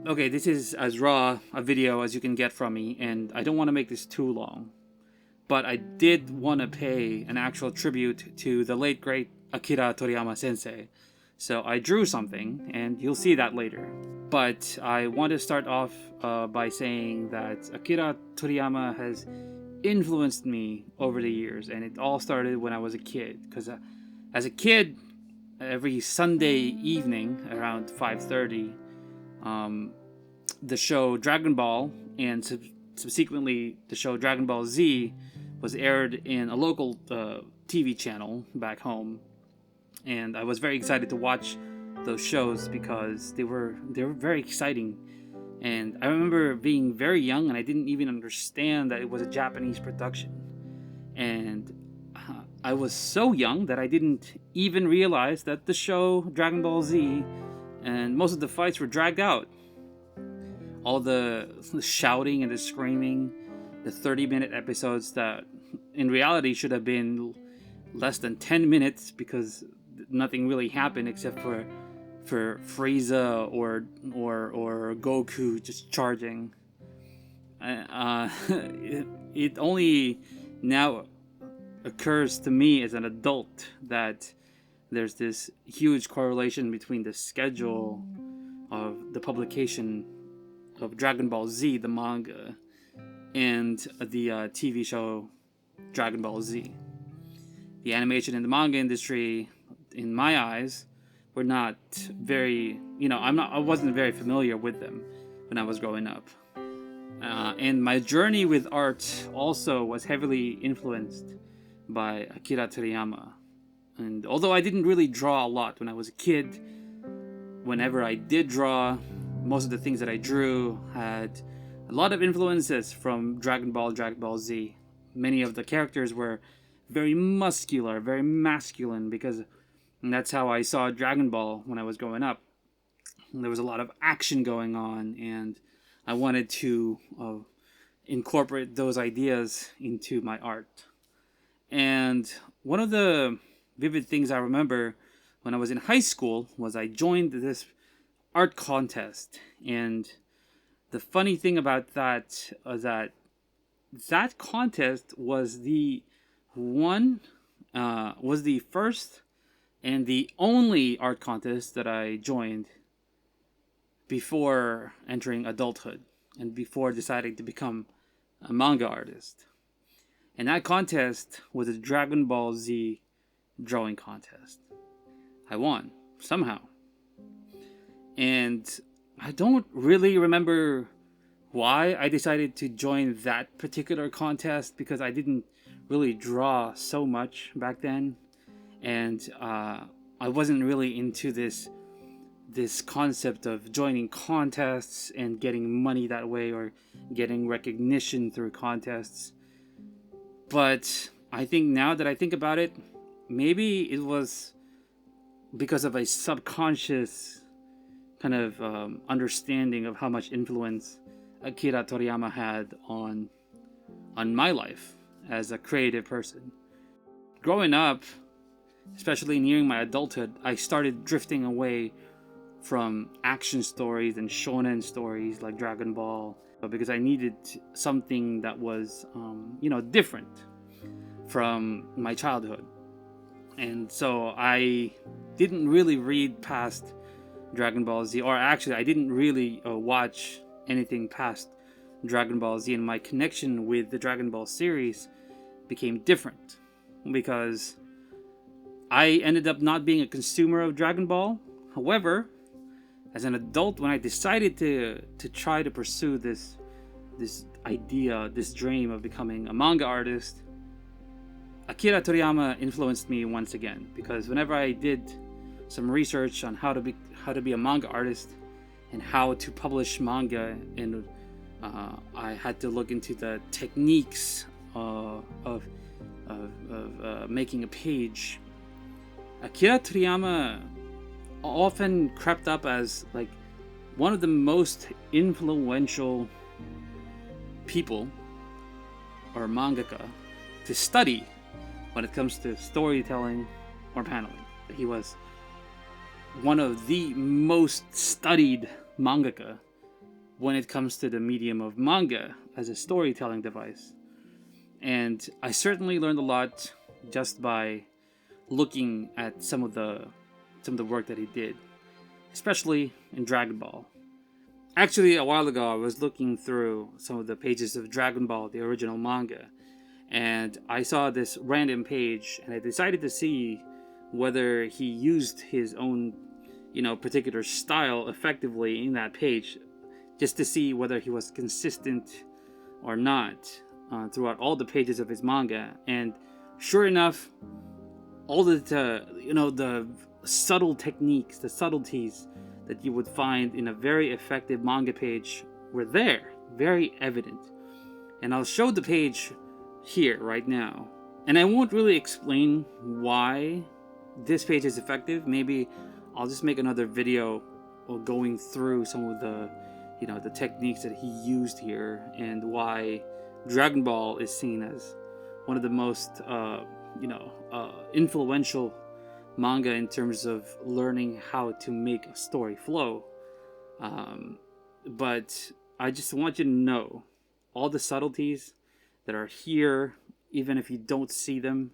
Okay, this is as raw a video as you can get from me, and I don't want to make this too long. But I did want to pay an actual tribute to the late great Akira Toyama-sensei. So I drew something, and you'll see that later. But I want to start off by saying that Akira Toriyama has influenced me over the years, and it all started when I was a kid. Because as a kid, every Sunday evening around 5:30, the show Dragon Ball and subsequently the show Dragon Ball Z was aired in a local TV channel back home, and I was very excited to watch those shows because they were very exciting. And I remember being very young and I didn't even understand that it was a Japanese production. And I was so young that I didn't even realize that the show Dragon Ball Z and most of the fights were dragged out. All the shouting and the screaming, the 30-minute episodes that in reality should have been less than 10 minutes because nothing really happened except for Frieza or Goku just charging. It only now occurs to me as an adult that there's this huge correlation between the schedule of the publication of Dragon Ball Z, the manga, and the TV show Dragon Ball Z. The animation and the manga industry, in my eyes, were not very, I wasn't very familiar with them when I was growing up. And my journey with art also was heavily influenced by Akira Toriyama. And although I didn't really draw a lot when I was a kid, whenever I did draw, most of the things that I drew had a lot of influences from Dragon Ball Z. Many of the characters were very muscular, very masculine, because that's how I saw Dragon Ball when I was growing up. There was a lot of action going on, and I wanted to incorporate those ideas into my art. And one of the vivid things I remember when I was in high school was I joined this art contest. And the funny thing about that is that contest was the first and the only art contest that I joined before entering adulthood and before deciding to become a manga artist. And that contest was a Dragon Ball Z drawing contest. I won, somehow. And I don't really remember why I decided to join that particular contest, because I didn't really draw so much back then. And I wasn't really into this concept of joining contests and getting money that way or getting recognition through contests. But I think now that I think about it, maybe it was because of a subconscious kind of understanding of how much influence Akira Toriyama had on my life as a creative person. Growing up, especially nearing my adulthood, I started drifting away from action stories and shonen stories like Dragon Ball, because I needed something that was, different from my childhood. And so I didn't really read past Dragon Ball Z, or actually I didn't really watch anything past Dragon Ball Z, and my connection with the Dragon Ball series became different because I ended up not being a consumer of Dragon Ball. However, as an adult, when I decided to try to pursue this idea, this dream of becoming a manga artist, Akira Toriyama influenced me once again, because whenever I did some research on how to be a manga artist and how to publish manga, and I had to look into the techniques of making a page. Akira Toriyama often crept up as like one of the most influential people or mangaka to study when it comes to storytelling or paneling. He was one of the most studied mangaka when it comes to the medium of manga as a storytelling device. And I certainly learned a lot just by looking at some of the work that he did, especially in Dragon Ball. Actually, a while ago, I was looking through some of the pages of Dragon Ball, the original manga, and I saw this random page, and I decided to see whether he used his own, particular style effectively in that page, just to see whether he was consistent or not throughout all the pages of his manga. And sure enough, all the subtle techniques, the subtleties that you would find in a very effective manga page were there, very evident. And I'll show the page here right now. And I won't really explain why this page is effective. Maybe I'll just make another video going through some of the the techniques that he used here and why Dragon Ball is seen as one of the most influential manga in terms of learning how to make a story flow. But I just want you to know all the subtleties that are here, even if you don't see them.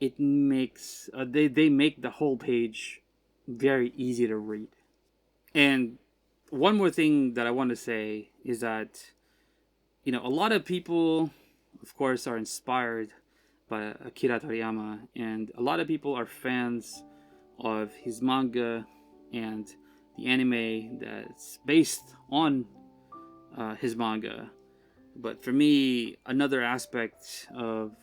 It makes they make the whole page very easy to read. And one more thing that I want to say is that a lot of people, of course, are inspired by Akira Toriyama, and a lot of people are fans of his manga and the anime that's based on his manga. But for me, another aspect of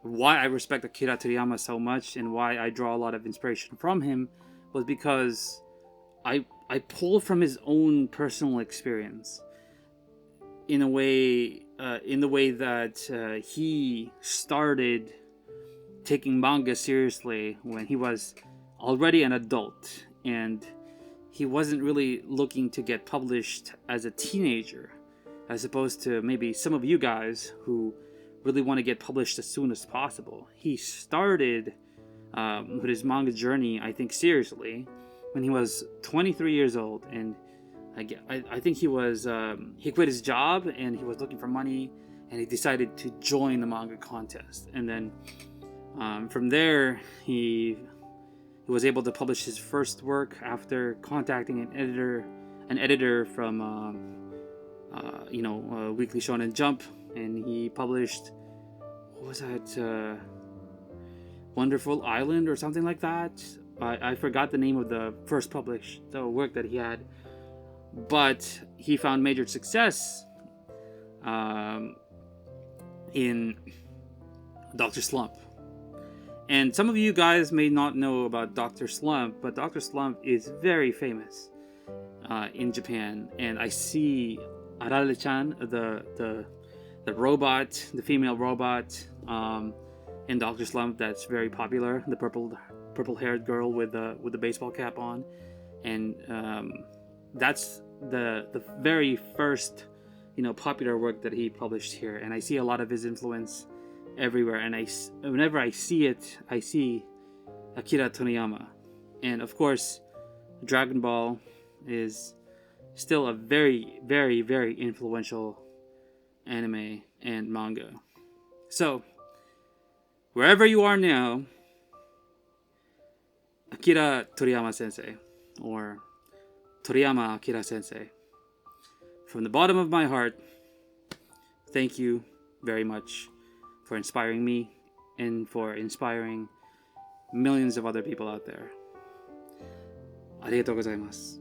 why I respect Akira Toriyama so much and why I draw a lot of inspiration from him was because I pull from his own personal experience in a way, in the way that he started taking manga seriously when he was already an adult, and he wasn't really looking to get published as a teenager, as opposed to maybe some of you guys who really want to get published as soon as possible. He started with his manga journey, I think, seriously when he was 23 years old, and I think he quit his job and he was looking for money, and he decided to join the manga contest. And then from there, he was able to publish his first work after contacting an editor from Weekly Shonen Jump, and he published, what was that, Wonderful Island or something like that. I forgot the name of the first published work that he had, but he found major success in Dr. Slump. And some of you guys may not know about Dr. Slump, but Dr. Slump is very famous in Japan. And I see Arale-chan, the robot, the female robot in Dr. Slump that's very popular, the purple-haired girl with the baseball cap on, and that's the very first popular work that he published here. And I see a lot of his influence everywhere, and whenever I see it, I see Akira Toriyama. And of course, Dragon Ball is still a very, very, very influential anime and manga. So wherever you are now, Akira Toriyama-sensei, or Toriyama Akira-sensei, from the bottom of my heart, thank you very much for inspiring me and for inspiring millions of other people out there. ありがとうございます。